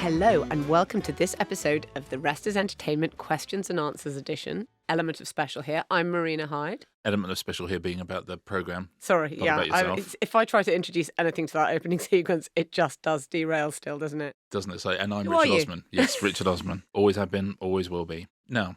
Hello and welcome to this episode of the Rest is Entertainment Questions and Answers edition. Element of special here. I'm Marina Hyde. Element of special here being about the programme. Sorry, not about yourself. If I try to introduce anything to that opening sequence, it just does derail still, doesn't it? Doesn't it? So, and I'm Who Richard are you? Osman. Yes, Richard Osman. Always have been, always will be. Now,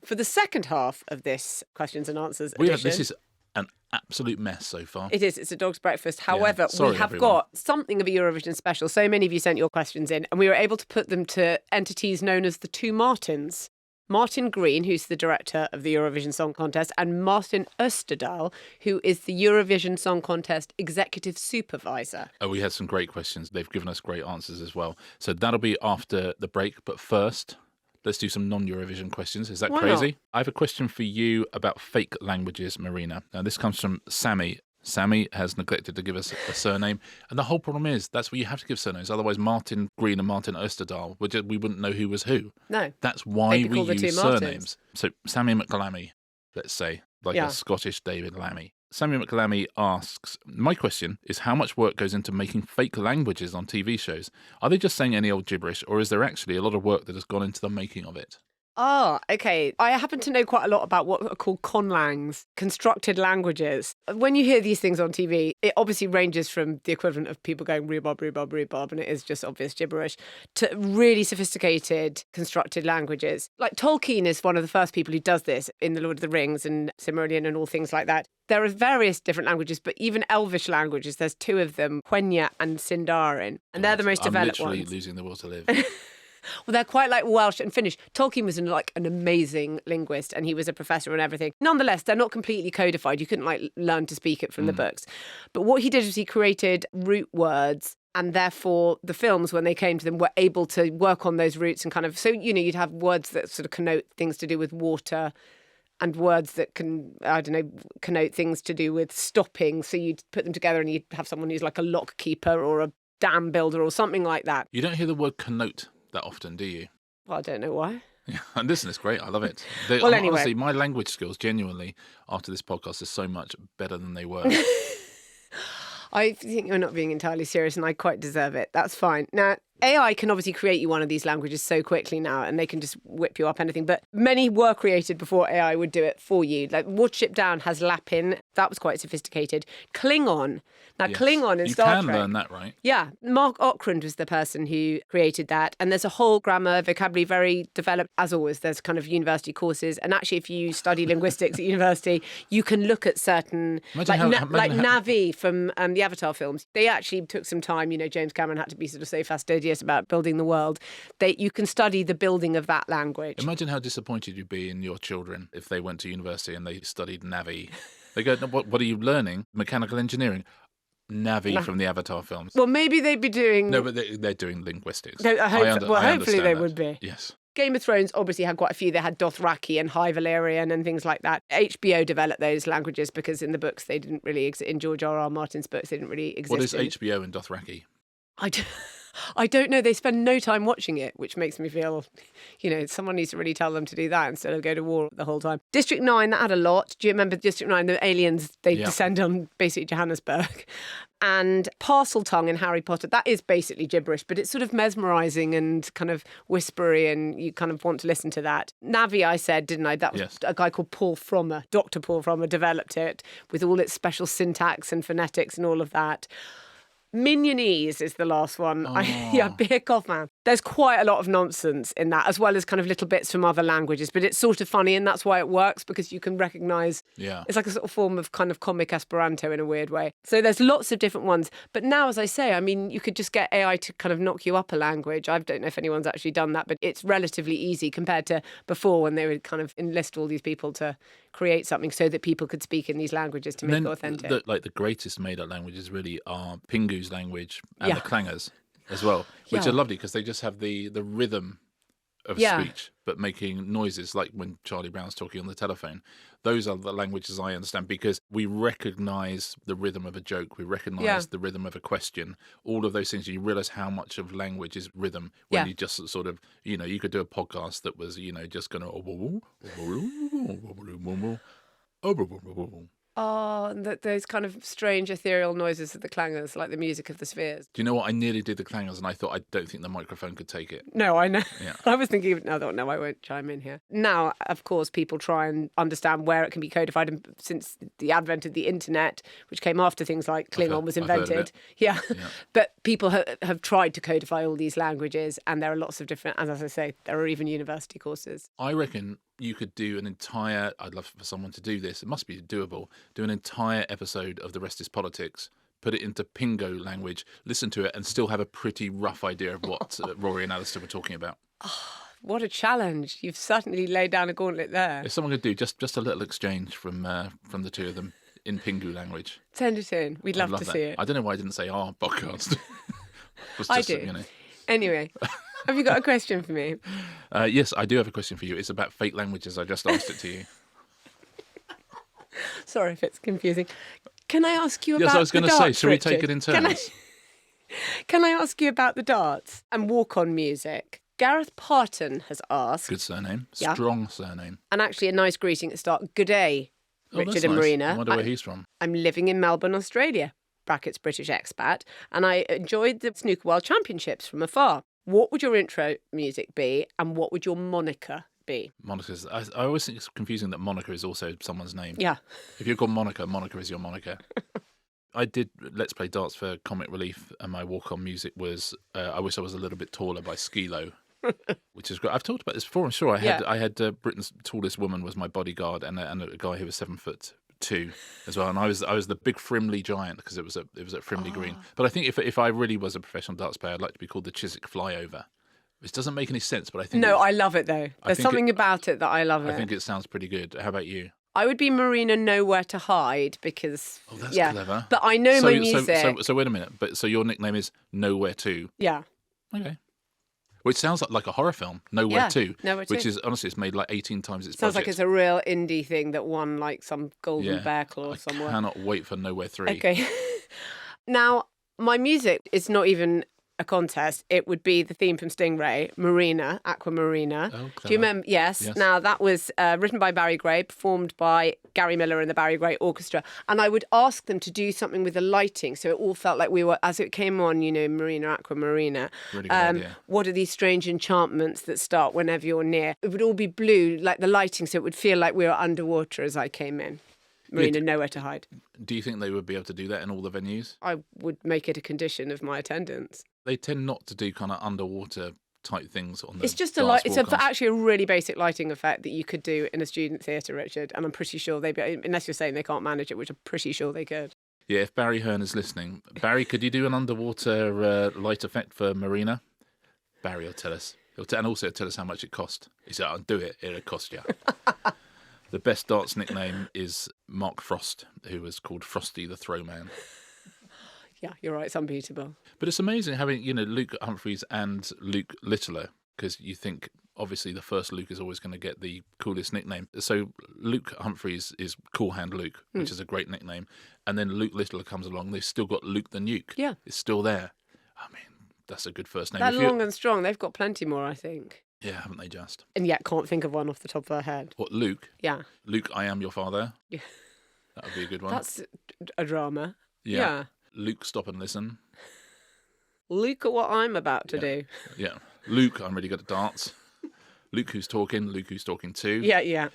for the second half of this Questions and Answers edition... this is an absolute mess so far. It is. It's a dog's breakfast. However, Sorry, we have everyone. got something of a Eurovision special. So many of you sent your questions in, and we were able to put them to entities known as the two Martins. Martin Green, who's the director of the Eurovision Song Contest, and Martin Österdahl, who is the Eurovision Song Contest executive supervisor. Oh, we had some great questions. They've given us great answers as well. So that'll be after the break. But first, let's do some non-Eurovision questions. Is that Why crazy? not? I have a question for you about fake languages, Marina. Now, this comes from Sammy. Sammy has neglected to give us a surname. And the whole problem is that's where you have to give surnames. Otherwise, Martin Green and Martin Österdahl, we wouldn't know who was who. No. That's why They'd be we called the use two Martins. surnames. So Sammy McLamy, let's say, like Yeah. a Scottish David Lammy. Sammy McLamy asks, my question is how much work goes into making fake languages on TV shows? Are they just saying any old gibberish, or is there actually a lot of work that has gone into the making of it? Oh, okay. I happen to know quite a lot about what are called conlangs, constructed languages. When you hear these things on TV, it obviously ranges from the equivalent of people going rhubarb, rhubarb, rhubarb, and it is just obvious gibberish, to really sophisticated constructed languages. Like Tolkien is one of the first people who does this in The Lord of the Rings and Silmarillion and all things like that. There are various different languages, but even Elvish languages, there's two of them, Quenya and Sindarin, and they're the most developed I'm literally ones. losing the will to live. Well, they're quite like Welsh and Finnish. Tolkien was an amazing linguist and he was a professor and everything. Nonetheless, they're not completely codified. You couldn't learn to speak it from the books. But what he did was he created root words, and therefore the films, when they came to them, were able to work on those roots and you'd have words that sort of connote things to do with water and words that connote things to do with stopping. So you'd put them together and you'd have someone who's like a lock keeper or a dam builder or something like that. You don't hear the word connote that often, do you? Well, I don't know why. Yeah, and listen, it's great. I love it. Anyway. Honestly, my language skills, genuinely, after this podcast, are so much better than they were. I think you're not being entirely serious and I quite deserve it. That's fine. Now, AI can obviously create you one of these languages so quickly now and they can just whip you up anything. But many were created before AI would do it for you. Like Watership Down has Lapin. That was quite sophisticated. Klingon. Now, Yes. Klingon in you Star can Trek. learn that, right? Yeah, Mark Okrand was the person who created that. And there's a whole grammar, vocabulary, very developed. As always, there's kind of university courses. And actually, if you study linguistics at university, you can look at certain, Imagine how- Navi from the Avatar films. They actually took some time. James Cameron had to be sort of so fastidious about building the world. You can study the building of that language. Imagine how disappointed you'd be in your children if they went to university and they studied Navi. They go, no, what are you learning? Mechanical engineering. Navi from the Avatar films. Well, maybe they'd be doing... No, but they're doing linguistics. No, hopefully they understand would that. be. Yes. Game of Thrones obviously had quite a few. They had Dothraki and High Valyrian and things like that. HBO developed those languages because in the books they didn't really exist. In George R.R. Martin's books, they didn't really exist. What is HBO and Dothraki? I don't know. They spend no time watching it, which makes me feel, someone needs to really tell them to do that instead of go to war the whole time. District 9, that had a lot. Do you remember District 9? The aliens, they descend on basically Johannesburg. And Parcel Tongue in Harry Potter, that is basically gibberish, but it's sort of mesmerising and kind of whispery and you kind of want to listen to that. Navi, I said, didn't I? That was a guy called Paul Frommer. Dr. Paul Frommer developed it with all its special syntax and phonetics and all of that. Minionese is the last one. Beer Kaufman. There's quite a lot of nonsense in that, as well as kind of little bits from other languages, but it's sort of funny and that's why it works, because you can recognise it's like a sort of form of kind of comic Esperanto in a weird way. So there's lots of different ones. But now, as I say, I mean, you could just get AI to kind of knock you up a language. I don't know if anyone's actually done that, but it's relatively easy compared to before when they would kind of enlist all these people to create something so that people could speak in these languages to make it authentic. The greatest made-up languages really are Pingu's language and the Klangers as well, which are lovely because they just have the rhythm of speech, but making noises like when Charlie Brown's talking on the telephone. Those are the languages I understand because we recognise the rhythm of a joke, we recognise the rhythm of a question, all of those things. You realise how much of language is rhythm when you just sort of, you could do a podcast that was, just going to... Oh, and those kind of strange ethereal noises of the clangers, like the music of the spheres. Do you know what? I nearly did the clangers and I thought, I don't think the microphone could take it. No, I know. Yeah. I was thinking, no, I won't chime in here. Now, of course, people try and understand where it can be codified. And since the advent of the internet, which came after things like Klingon was invented. Yeah. But people have tried to codify all these languages, and there are lots of different, and as I say, there are even university courses. I reckon you could do an entire, I'd love for someone to do this, it must be doable, do an entire episode of The Rest is Politics, put it into Pingo language, listen to it, and still have a pretty rough idea of what Rory and Alistair were talking about. Oh, what a challenge. You've certainly laid down a gauntlet there. If someone could do just a little exchange from the two of them in Pingu language. Send it in. We'd love to see it. I don't know why I didn't say our podcast. I do. Anyway, have you got a question for me? Yes, I do have a question for you. It's about fake languages. I just asked it to you. Sorry if it's confusing. Can I ask you about the darts? Yes, I was going to say, shall we take it in turns? Can I ask you about the darts and walk-on music? Gareth Parton has asked. Good surname. Yeah. Strong surname. And actually a nice greeting at the start. Good day, Richard and Marina. I wonder where he's from. I'm living in Melbourne, Australia. Brackets British expat, and I enjoyed the Snooker World Championships from afar. What would your intro music be, and what would your moniker be? Monikers. I always think it's confusing that moniker is also someone's name. Yeah. If you're called Monica, moniker is your moniker. I did Let's Play Darts for Comic Relief, and my walk-on music was I Wish I Was a Little Bit Taller by Skilo, which is great. I've talked about this before, I'm sure. I had Britain's Tallest Woman was my bodyguard, and a guy who was 7'2" as well, and I was the big Frimley giant because it was at Frimley Green. But I think if I really was a professional darts player, I'd like to be called the Chiswick Flyover, which doesn't make any sense, but I think I love it though. There's something about it that I love. I think it sounds pretty good. How about you? I would be Marina Nowhere to Hide because that's clever. But I know my music. So wait a minute. But so your nickname is Nowhere To? Yeah. Okay. Which sounds like a horror film, Nowhere To. Nowhere To. Which is, honestly, it's made like 18 times its Sounds budget. like it's a real indie thing that won like some golden bear claw somewhere. I cannot wait for Nowhere 3. Okay. Now, my music is not even a contest. It would be the theme from Stingray, Marina, Aqua Marina. Oh, do you remember? Yes. Now, that was written by Barry Gray, performed by Gary Miller and the Barry Gray Orchestra. And I would ask them to do something with the lighting so it all felt like we were, as it came on, Marina, Aqua Marina. Really good idea. What are these strange enchantments that start whenever you're near? It would all be blue, like the lighting, so it would feel like we were underwater as I came in. Marina, Nowhere to Hide. Do you think they would be able to do that in all the venues? I would make it a condition of my attendance. They tend not to do kind of underwater type things on the. It's just actually a really basic lighting effect that you could do in a student theatre, Richard. And I'm pretty sure unless you're saying they can't manage it, which I'm pretty sure they could. Yeah, if Barry Hearn is listening, Barry, could you do an underwater light effect for Marina? Barry will tell us. And also tell us how much it cost. He said, "I'll do it. It'll cost you." The best darts nickname is Mark Frost, who was called Frosty the Throwman. Yeah, you're right. It's unbeatable. But it's amazing having, Luke Humphreys and Luke Littler, because you think, obviously, the first Luke is always going to get the coolest nickname. So Luke Humphreys is Cool Hand Luke, which is a great nickname. And then Luke Littler comes along. They've still got Luke the Nuke. Yeah. It's still there. I mean, that's a good first name. They're long and strong. They've got plenty more, I think. Yeah, haven't they just? And yet can't think of one off the top of their head. What, Luke? Yeah. Luke, I Am Your Father? Yeah. That would be a good one. That's a drama. Yeah. Luke, Stop and Listen. Luke at what I'm about to do. Yeah. Luke, I'm really good at darts. Luke Who's Talking, Luke Who's Talking Too. Yeah.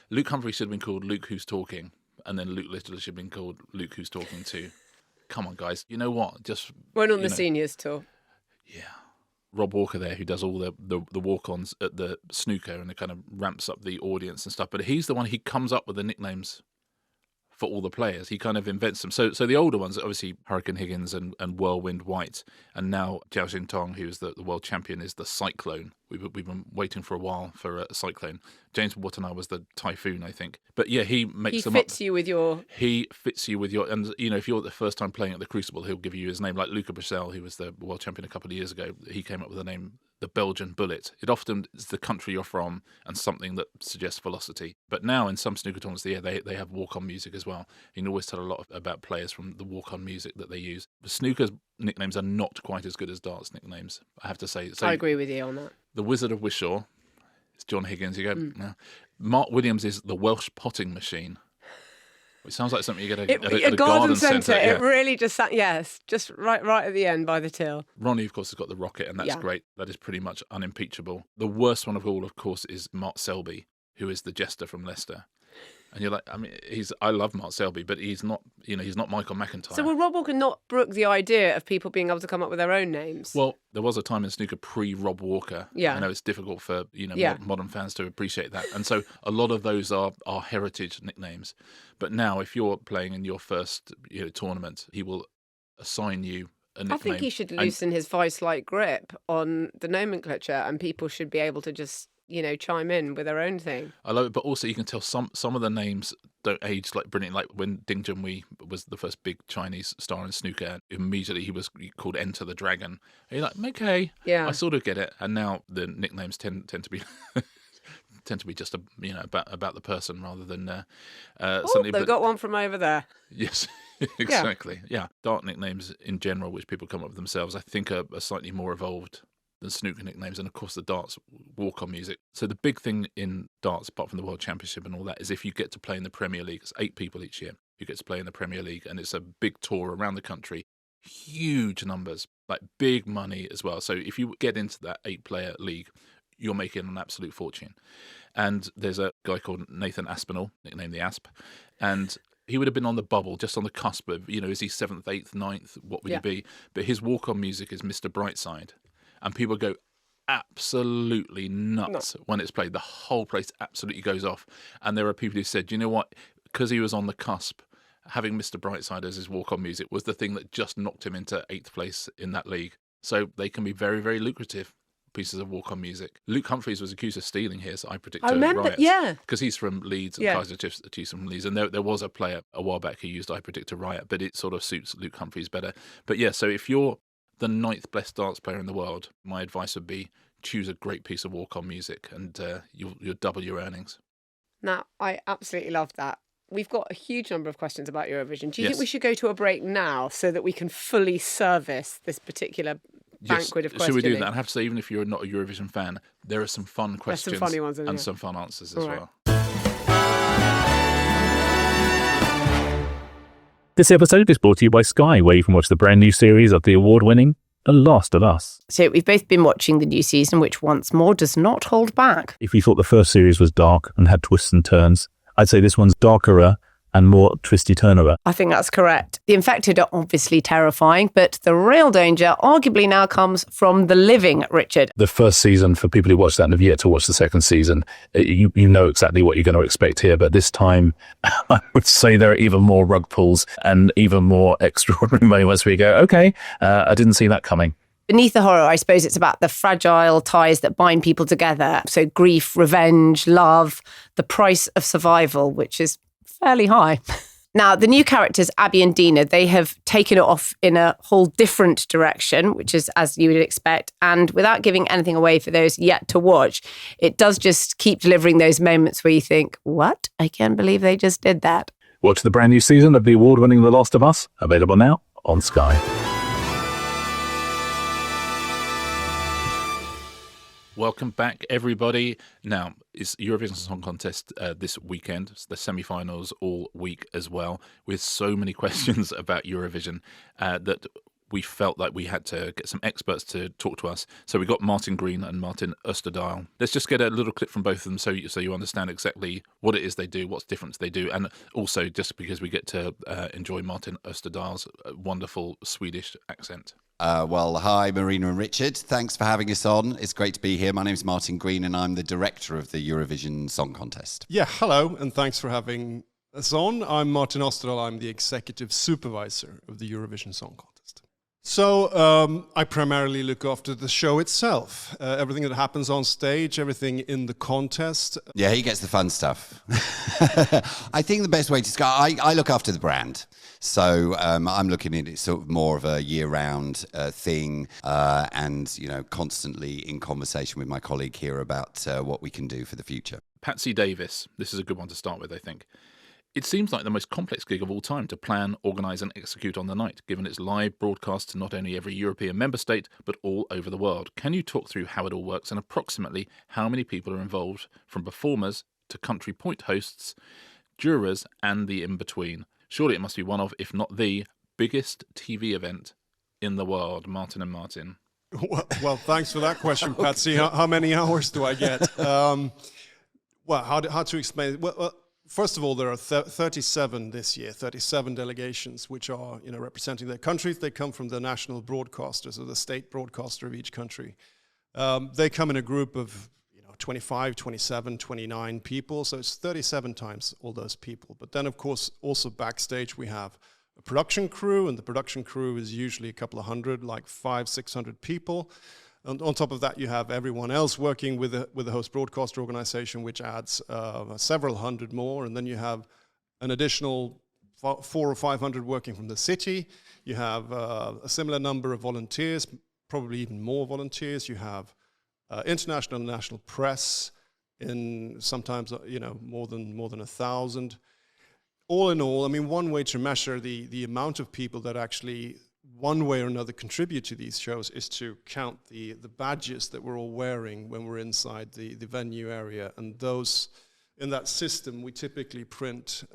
Luke Humphrey should have been called Luke Who's Talking, and then Luke Littler should have been called Luke Who's Talking Too. Come on, guys. You know what? Just went on the seniors tour. Yeah. Rob Walker there, who does all the walk-ons at the snooker, and it kind of ramps up the audience and stuff. But he's the one, he comes up with the nicknames for all the players. He kind of invents them. So the older ones, obviously Hurricane Higgins and Whirlwind White, and now Jiao Xintong, who's the world champion, is the Cyclone. We've been waiting for a while for a Cyclone. James Watanabe was the Typhoon, I think. But yeah, he makes them up. He fits you with your, and if you're the first time playing at the Crucible, he'll give you his name. Like Luca Brissell, who was the world champion a couple of years ago, he came up with the name the Belgian Bullet. It often is the country you're from and something that suggests velocity. But now in some snooker tournaments, they have walk-on music as well. You can always tell a lot about players from the walk-on music that they use. But snooker's nicknames are not quite as good as darts nicknames, I have to say. So I agree with you on that. The Wizard of Wishaw is John Higgins. You go, no. Mark Williams is the Welsh Potting Machine. It sounds like something you get A at a garden centre. Yeah. It really just sat, yes, just right at the end by the till. Ronnie, of course, has got the rocket, and that's great. That is pretty much unimpeachable. The worst one of all, of course, is Mark Selby, who is the jester from Leicester. And you're like, I mean, I love Mark Selby, but he's not Michael McIntyre. So will Rob Walker not brook the idea of people being able to come up with their own names? Well, there was a time in snooker pre-Rob Walker. Yeah. I know it's difficult for modern fans to appreciate that. And so a lot of those are heritage nicknames. But now, if you're playing in your first tournament, he will assign you a nickname. I think he should loosen his vice-like grip on the nomenclature, and people should be able to just chime in with their own thing. I love it, but also you can tell some of the names don't age like brilliant. Like when Ding Junhui was the first big Chinese star in snooker, immediately he was called Enter the Dragon. And you're like, okay, yeah, I sort of get it. And now the nicknames tend to be tend to be just about the person rather than something. They've got one from over there. Yes. Exactly. Yeah. Dart nicknames in general, which people come up with themselves, I think are slightly more evolved than snooker nicknames, and of course the darts walk-on music. So the big thing in darts, apart from the World Championship and all that, is if you get to play in the Premier League. It's 8 people each year who get to play in the Premier League, and it's a big tour around the country. Huge numbers, like big money as well. So if you get into that 8-player league, you're making an absolute fortune. And there's a guy called Nathan Aspinall, nicknamed the Asp, and he would have been on the bubble, just on the cusp of, is he 7th, 8th, 9th? What would he be? But his walk-on music is Mr. Brightside. And people go absolutely nuts when it's played. The whole place absolutely goes off. And there are people who said, you know what, because he was on the cusp, having Mr. Brightside as his walk-on music was the thing that just knocked him into 8th place in that league. So they can be very, very lucrative pieces of walk-on music. Luke Humphreys was accused of stealing here, so I predict I remember, Riot. Yeah. Because he's from Leeds, and Kaiser Chiefs from Leeds. And there was a player a while back who used I Predict a Riot, but it sort of suits Luke Humphreys better. But yeah, so if you're the 9th best darts player in the world, my advice would be choose a great piece of walk-on music, and you'll double your earnings. Now, I absolutely love that. We've got a huge number of questions about Eurovision. Do you think we should go to a break now so that we can fully service this particular banquet of questions? Should we do that? I have to say, even if you're not a Eurovision fan, there are some fun questions some funny ones and some fun answers as well. This episode is brought to you by Sky, where you can watch the brand new series of the award-winning The Last of Us. So we've both been watching the new season, which once more does not hold back. If you thought the first series was dark and had twists and turns, I'd say this one's darker and more twisty-turner. I think that's correct. The infected are obviously terrifying, but the real danger arguably now comes from the living, Richard. The first season, for people who watch that and have yet to watch the second season, you know exactly what you're going to expect here. But this time, I would say there are even more rug pulls and even more extraordinary moments where you go, okay, I didn't see that coming. Beneath the horror, I suppose it's about the fragile ties that bind people together. So grief, revenge, love, the price of survival, which is fairly high. Now, the new characters, Abby and Dina, they have taken it off in a whole different direction, which is as you would expect. And without giving anything away for those yet to watch, it does just keep delivering those moments where you think, what? I can't believe they just did that. Watch the brand new season of the award-winning The Last of Us, available now on Sky. Welcome back, everybody. Now, it's Eurovision Song Contest this weekend. It's the semi-finals all week as well, with so many questions about Eurovision that we felt like we had to get some experts to talk to us. So we got Martin Green and Martin Österdahl. Let's just get a little clip from both of them so you understand exactly what it is they do, what's different they do, and also just because we get to enjoy Martin Österdahl's wonderful Swedish accent. Well, hi, Marina and Richard. Thanks for having us on. It's great to be here. My name is Martin Green, and I'm the director of the Eurovision Song Contest. Yeah, hello, and thanks for having us on. I'm Martin Österdahl. I'm the executive supervisor of the Eurovision Song Contest. So I primarily look after the show itself, everything that happens on stage, everything in the contest. Yeah, he gets the fun stuff. I think the best way to start, I look after the brand. So I'm looking at it sort of more of a year-round thing and, constantly in conversation with my colleague here about what we can do for the future. Patsy Davis, this is a good one to start with, I think. It seems like the most complex gig of all time to plan, organise and execute on the night, given its live broadcast to not only every European member state, but all over the world. Can you talk through how it all works and approximately how many people are involved, from performers to country point hosts, jurors, and the in-between. Surely it must be one of, if not the, biggest TV event in the world. Martin and Martin. Well, thanks for that question, Patsy. How many hours do I get? Well, how to explain it? Well, first of all, there are 37 this year, 37 delegations, which are representing their countries. They come from the national broadcasters, or the state broadcaster of each country. They come in a group of 25, 27, 29 people, so it's 37 times all those people. But then, of course, also backstage we have a production crew, and the production crew is usually a couple of hundred, like 500-600 people. And on top of that, you have everyone else working with the host broadcaster organization, which adds several hundred more. And then you have an additional 400 or 500 working from the city. You have a similar number of volunteers, probably even more volunteers. You have international and national press, in sometimes more than 1,000. All in all, I mean, one way to measure the amount of people that actually one way or another contribute to these shows is to count the badges that we're all wearing when we're inside the venue area. And those, in that system, we typically print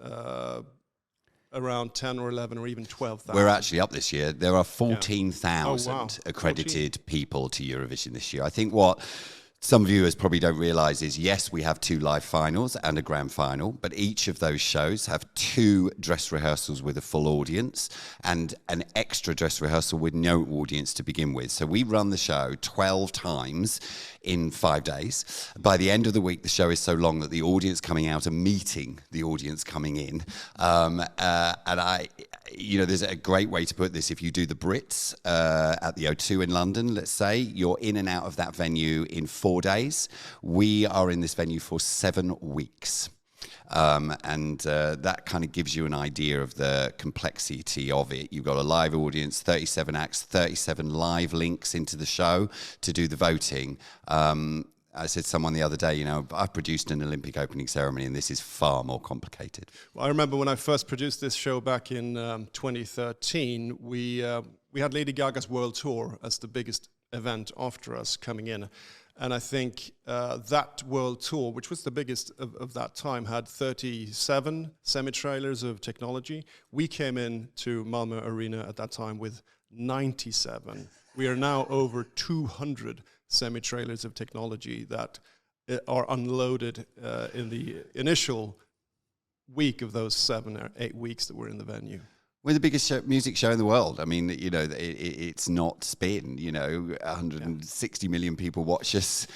around 10 or 11 or even 12,000. We're actually up this year. There are 14,000 Oh, wow. accredited people to Eurovision this year. I think what some viewers probably don't realise is, yes, we have 2 live finals and a grand final, but each of those shows have 2 dress rehearsals with a full audience and an extra dress rehearsal with no audience to begin with. So we run the show 12 times in 5 days. By the end of the week, the show is so long that the audience coming out are meeting the audience coming in. There's a great way to put this. If you do the Brits at the O2 in London, let's say, you're in and out of that venue in 4 days. We are in this venue for 7 weeks. That kind of gives you an idea of the complexity of it. You've got a live audience, 37 acts, 37 live links into the show to do the voting. I said to someone the other day, I produced an Olympic opening ceremony, and this is far more complicated. Well, I remember when I first produced this show back in 2013, we had Lady Gaga's World Tour as the biggest event after us coming in. And I think that World Tour, which was the biggest of that time, had 37 semi-trailers of technology. We came in to Malmö Arena at that time with 97. We are now over 200 semi-trailers of technology that are unloaded in the initial week of those 7 or 8 weeks that we're in the venue. We're the biggest music show in the world. I mean, it's not spin. 160 million people watch us.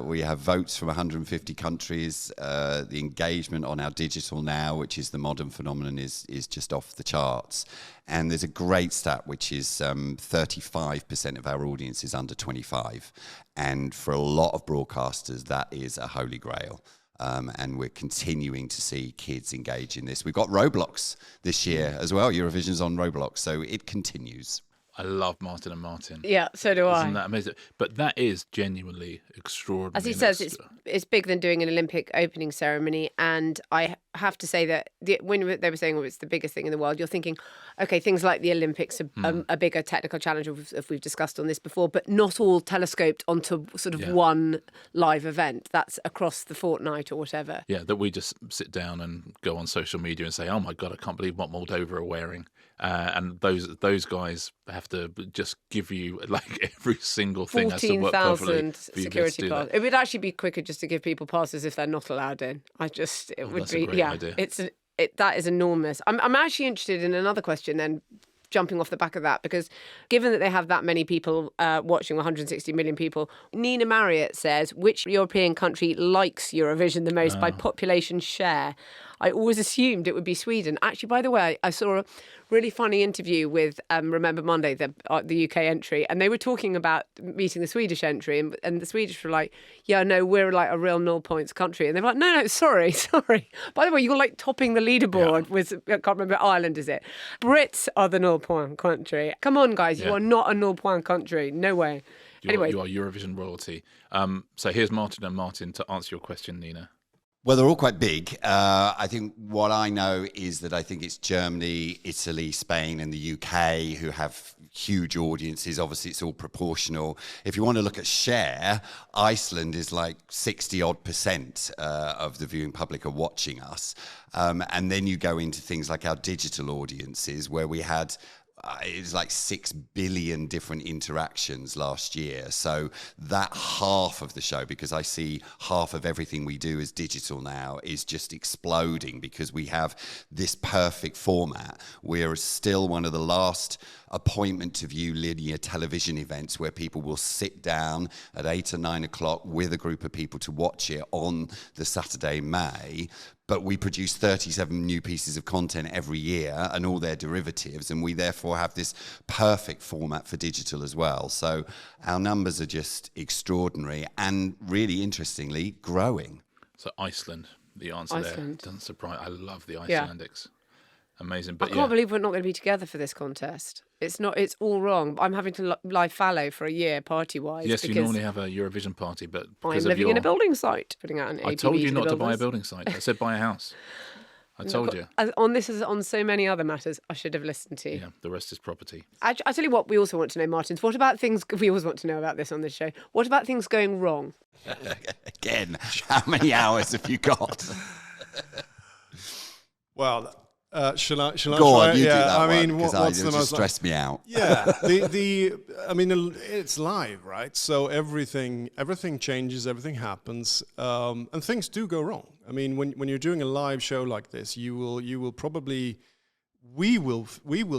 We have votes from 150 countries. The engagement on our digital now, which is the modern phenomenon, is just off the charts. And there's a great stat, which is 35% of our audience is under 25. And for a lot of broadcasters, that is a holy grail. And we're continuing to see kids engage in this. We've got Roblox this year as well. Eurovision's on Roblox, so it continues. I love Martin and Martin. Yeah, so do I. Isn't that amazing? But that is genuinely extraordinary. As he says, it's bigger than doing an Olympic opening ceremony. And I have to say that when they were saying it's the biggest thing in the world, you're thinking, okay, things like the Olympics are a bigger technical challenge, if we've discussed on this before, but not all telescoped onto sort of one live event. That's across the fortnight or whatever. Yeah, that we just sit down and go on social media and say, oh my God, I can't believe what Moldova are wearing. And those guys have to just give you like every single thing has to work perfectly. 14,000 security passes. It would actually be quicker just to give people passes if they're not allowed in. It would that's be a great idea. That is enormous. I'm actually interested in another question then, jumping off the back of that, because given that they have that many people watching, 160 million people, Nina Marriott says, which European country likes Eurovision the most by population share? I always assumed it would be Sweden. Actually, by the way, I saw a really funny interview with Remember Monday, the UK entry, and they were talking about meeting the Swedish entry, and the Swedish were like, yeah, no, we're like a real 0 points country. And they were like, no, sorry. By the way, you're like topping the leaderboard with, I can't remember, Ireland, is it? Brits are the 0 point country. Come on, guys, you are not a 0 point country. No way. You are Eurovision royalty. So here's Martin and Martin to answer your question, Nina. Well, they're all quite big. I think what I know is that I think it's Germany, Italy, Spain, and the UK who have huge audiences. Obviously, it's all proportional. If you want to look at share, Iceland is like 60-odd% of the viewing public are watching us. And then you go into things like our digital audiences, where we had it was like 6 billion different interactions last year. So that half of the show, because I see half of everything we do is digital now, is just exploding because we have this perfect format. We're still one of the last appointment to view linear television events where people will sit down at 8 or 9 o'clock with a group of people to watch it on the Saturday, May. But we produce 37 new pieces of content every year and all their derivatives, and we therefore have this perfect format for digital as well. So our numbers are just extraordinary and really interestingly growing. So Iceland, the answer there doesn't surprise. I love the Icelandics. Amazing. But I can't believe we're not going to be together for this contest. It's not. It's all wrong. I'm having to lie fallow for a year, party-wise. Yes, you normally have a Eurovision party, but because I'm living in a building site, putting out an APB. I told you not to buy a building site. I said buy a house. I told you. On this as on so many other matters, I should have listened to you. Yeah, the rest is property. I tell you what, we also want to know, Martins. What about things we always want to know about this on this show? What about things going wrong? Again, how many hours have you got? Well. Shall I Go on, you do that I one, mean, what's the most stress me out? Yeah, I mean, it's live, right? So everything changes, everything happens, and things do go wrong. I mean, when you're doing a live show like this, we will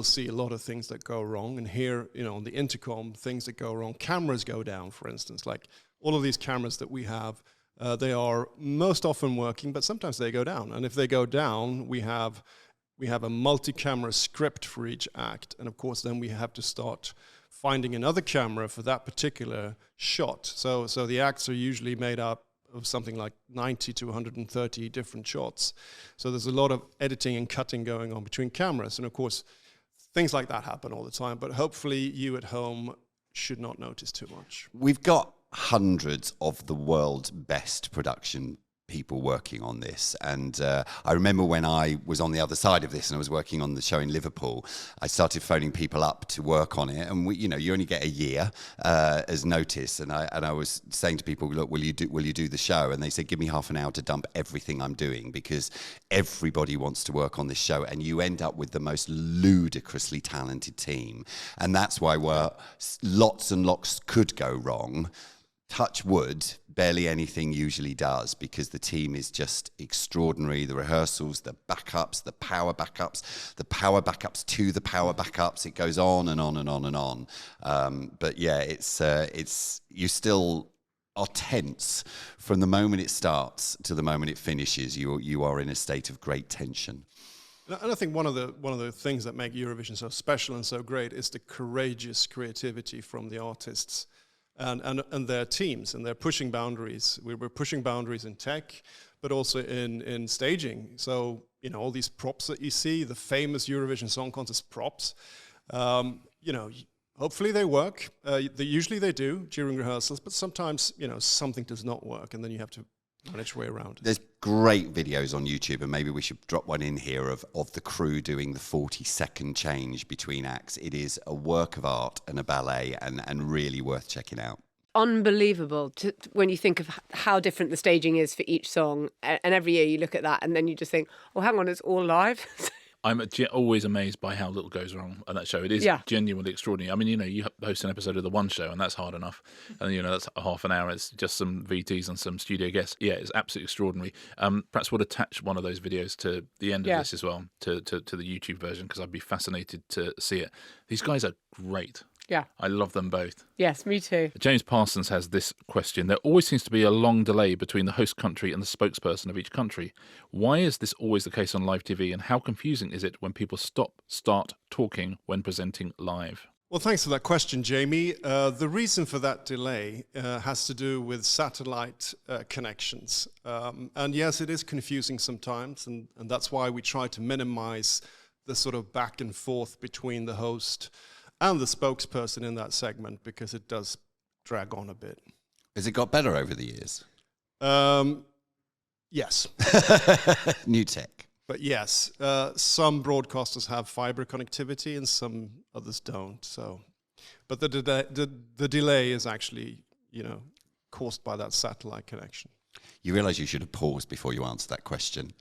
see a lot of things that go wrong, and hear, on the intercom, things that go wrong. Cameras go down, for instance, like all of these cameras that we have. They are most often working, but sometimes they go down, and if they go down, we have a multi-camera script for each act, and of course then we have to start finding another camera for that particular shot. So the acts are usually made up of something like 90 to 130 different shots. So there's a lot of editing and cutting going on between cameras, and of course things like that happen all the time, but hopefully you at home should not notice too much. We've got hundreds of the world's best production people working on this, and I remember when I was on the other side of this and I was working on the show in Liverpool, I started phoning people up to work on it, and you only get a year as notice, and I was saying to people, look, will you do the show? And they said, give me half an hour to dump everything I'm doing, because everybody wants to work on this show, and you end up with the most ludicrously talented team, and that's why lots and lots could go wrong. Touch wood, barely anything usually does, because the team is just extraordinary. The rehearsals, the backups, the power backups to the power backups. It goes on and on and on and on. But yeah, it's you still are tense from the moment it starts to the moment it finishes. You are in a state of great tension. And I think one of the things that make Eurovision so special and so great is the courageous creativity from the artists. And their teams, and they're pushing boundaries. We're pushing boundaries in tech, but also in staging. So, all these props that you see, the famous Eurovision Song Contest props, hopefully they work. Usually they do during rehearsals, but sometimes, something does not work, and then you have to manage your way around it. There's great videos on YouTube, and maybe we should drop one in here of the crew doing the 40-second change between acts. It is a work of art and a ballet, and really worth checking out. Unbelievable when you think of how different the staging is for each song, and every year you look at that and then you just think, oh, hang on, it's all live. I'm always amazed by how little goes wrong on that show. It is genuinely extraordinary. I mean, you host an episode of The One Show, and that's hard enough. And, that's half an hour. It's just some VTs and some studio guests. Yeah, it's absolutely extraordinary. Perhaps we'll attach one of those videos to the end of this as well, to the YouTube version, because I'd be fascinated to see it. These guys are great. Yeah. I love them both. Yes, me too. James Parsons has this question. There always seems to be a long delay between the host country and the spokesperson of each country. Why is this always the case on live TV, and how confusing is it when people start talking when presenting live? Well, thanks for that question, Jamie. The reason for that delay has to do with satellite connections. And yes, it is confusing sometimes, and that's why we try to minimize the sort of back and forth between the host and the spokesperson in that segment, because it does drag on a bit. Has it got better over the years? Yes. New tech. But yes, some broadcasters have fiber connectivity and some others don't. So, but the delay is actually, caused by that satellite connection. You realise you should have paused before you answered that question.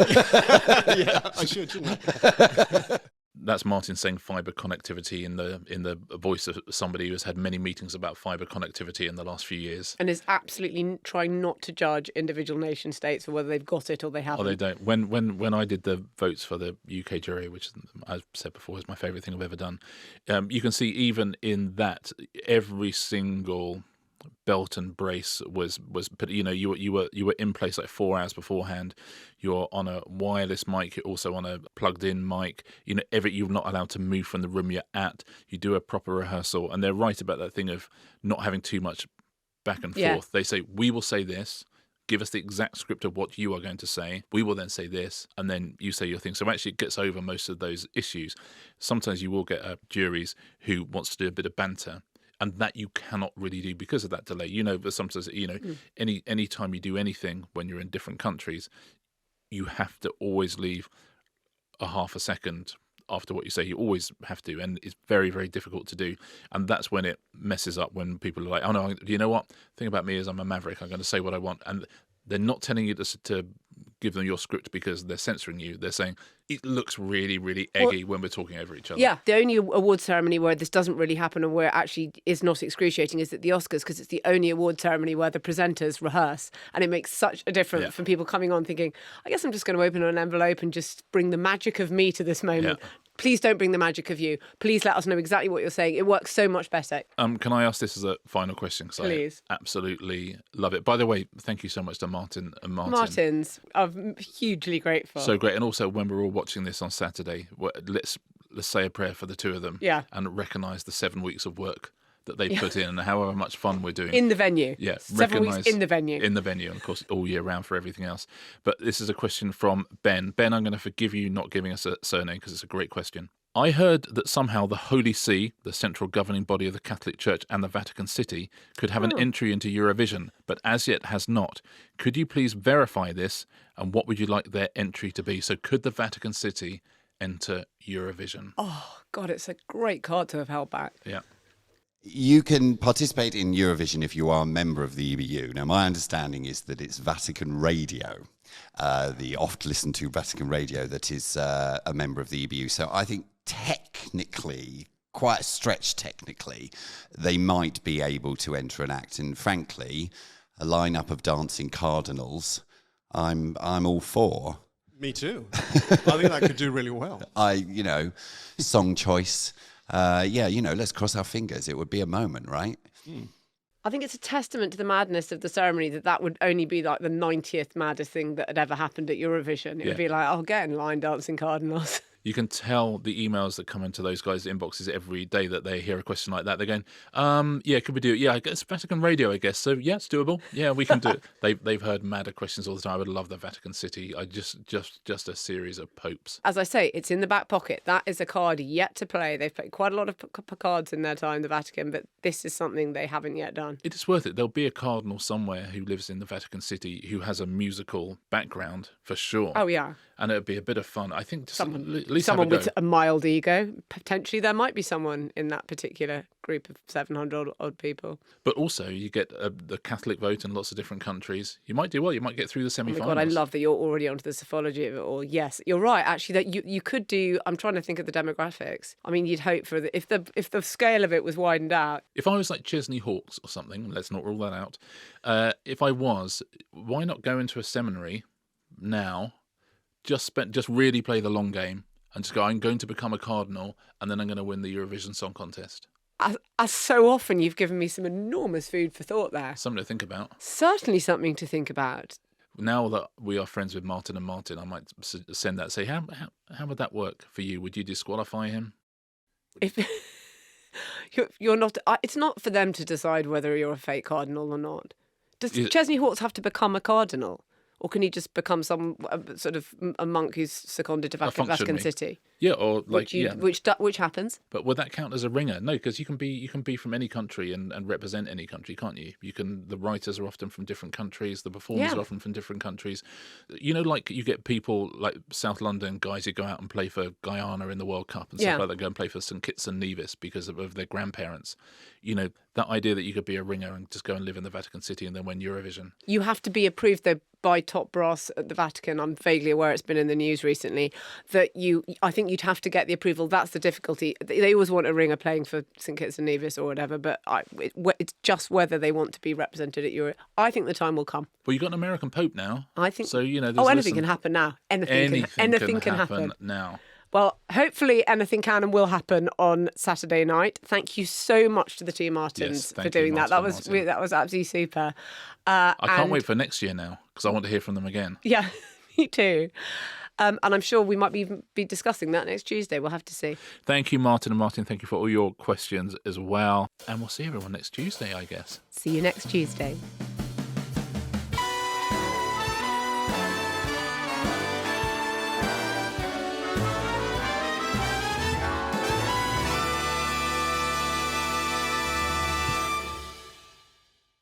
Yeah, I should, shouldn't I? That's Martin saying fibre connectivity in the voice of somebody who has had many meetings about fibre connectivity in the last few years. And is absolutely trying not to judge individual nation states for whether they've got it or they haven't. Or they don't. When I did the votes for the UK jury, which I've said before is my favourite thing I've ever done, you can see even in that every single belt and brace was put. You were in place like 4 hours beforehand. You're on a wireless mic. You're also on a plugged-in mic. You're not allowed to move from the room you're at. You do a proper rehearsal, and they're right about that thing of not having too much back and forth. They say, we will say this. Give us the exact script of what you are going to say. We will then say this, and then you say your thing. So actually, it gets over most of those issues. Sometimes you will get juries who wants to do a bit of banter, and that you cannot really do because of that delay. But sometimes, any time you do anything when you're in different countries, you have to always leave a half a second after what you say. You always have to, and it's very, very difficult to do. And that's when it messes up, when people are like, oh no, you know what? The thing about me is I'm a maverick. I'm going to say what I want. And they're not telling you to give them your script because they're censoring you. They're saying it looks really, really eggy when we're talking over each other. Yeah, the only award ceremony where this doesn't really happen and where it actually is not excruciating is at the Oscars, because it's the only award ceremony where the presenters rehearse, and it makes such a difference from people coming on thinking, I guess I'm just going to open an envelope and just bring the magic of me to this moment. Yeah. Please don't bring the magic of you. Please let us know exactly what you're saying. It works so much better. Can I ask this as a final question? Please. I absolutely love it. By the way, thank you so much to Martin and Martin. Martin's. I'm hugely grateful. So great. And also, when we're all watching this on Saturday, let's say a prayer for the two of them. Yeah. And recognise the 7 weeks of work that they put in and however much fun we're doing. In the venue. Yeah. 7 weeks in the venue. In the venue, and of course, all year round for everything else. But this is a question from Ben. Ben, I'm going to forgive you not giving us a surname because it's a great question. I heard that somehow the Holy See, the central governing body of the Catholic Church and the Vatican City, could have an entry into Eurovision, but as yet has not. Could you please verify this, and what would you like their entry to be? So could the Vatican City enter Eurovision? Oh, God, it's a great card to have held back. Yeah. You can participate in Eurovision if you are a member of the EBU. Now, my understanding is that it's Vatican Radio, the oft-listened to Vatican Radio, that is a member of the EBU. So I think technically, quite a stretch technically, they might be able to enter an act. And frankly, a lineup of dancing cardinals, I'm all for. Me too. I think that could do really well. Song choice. Let's cross our fingers. It would be a moment, right? I think it's a testament to the madness of the ceremony that would only be like the 90th maddest thing that had ever happened at Eurovision. It would be like, get in line, dancing cardinals. You can tell the emails that come into those guys' inboxes every day that they hear a question like that. They're going, could we do it? Yeah, I guess Vatican Radio, I guess. So, yeah, it's doable. Yeah, we can do it. They've heard madder questions all the time. I would love the Vatican City. Just a series of popes. As I say, it's in the back pocket. That is a card yet to play. They've played quite a lot of cards in their time, the Vatican, but this is something they haven't yet done. It is worth it. There'll be a cardinal somewhere who lives in the Vatican City who has a musical background, for sure. Oh, yeah. And it would be a bit of fun. I think someone with a mild ego. Potentially there might be someone in that particular group of 700 odd people. But also you get the Catholic vote in lots of different countries. You might do well. You might get through the semi-finals. Oh my God, I love that you're already onto the psephology of it all. Yes, you're right. Actually, that you could do. I'm trying to think of the demographics. I mean, you'd hope for if the scale of it was widened out. If I was like Chesney Hawkes or something, let's not rule that out. If I was, why not go into a seminary now? Just really play the long game and just go, I'm going to become a cardinal and then I'm going to win the Eurovision Song Contest. As so often, you've given me some enormous food for thought there. Something to think about. Certainly something to think about. Now that we are friends with Martin and Martin, I might send that, say, how would that work for you? Would you disqualify him? If you're not, it's not for them to decide whether you're a fake cardinal or not. Does Chesney Hawkes have to become a cardinal? Or can he just become some sort of a monk who's seconded to Vatican functionary. City? Yeah, or like Which happens. But would that count as a ringer? No, because you can be from any country and represent any country, can't you? The writers are often from different countries, the performers are often from different countries. You know, like you get people like South London guys who go out and play for Guyana in the World Cup and stuff like that, go and play for St Kitts and Nevis because of their grandparents. You know, that idea that you could be a ringer and just go and live in the Vatican City and then win Eurovision. You have to be approved, though, by top brass at the Vatican. I'm vaguely aware it's been in the news recently that I think you'd have to get the approval. That's the difficulty. They always want a ringer playing for St Kitts and Nevis or whatever, but it's just whether they want to be represented at Euro. I think the time will come. Well, you've got an American Pope now. I think so. You know, anything can happen now. Anything can happen now. Well, hopefully anything can and will happen on Saturday night. Thank you so much to the two Martins for doing that. That was absolutely super. I can't wait for next year now because I want to hear from them again. Yeah, me too. And I'm sure we might even be discussing that next Tuesday. We'll have to see. Thank you, Martin. And Martin, thank you for all your questions as well. And we'll see everyone next Tuesday, I guess. See you next Tuesday.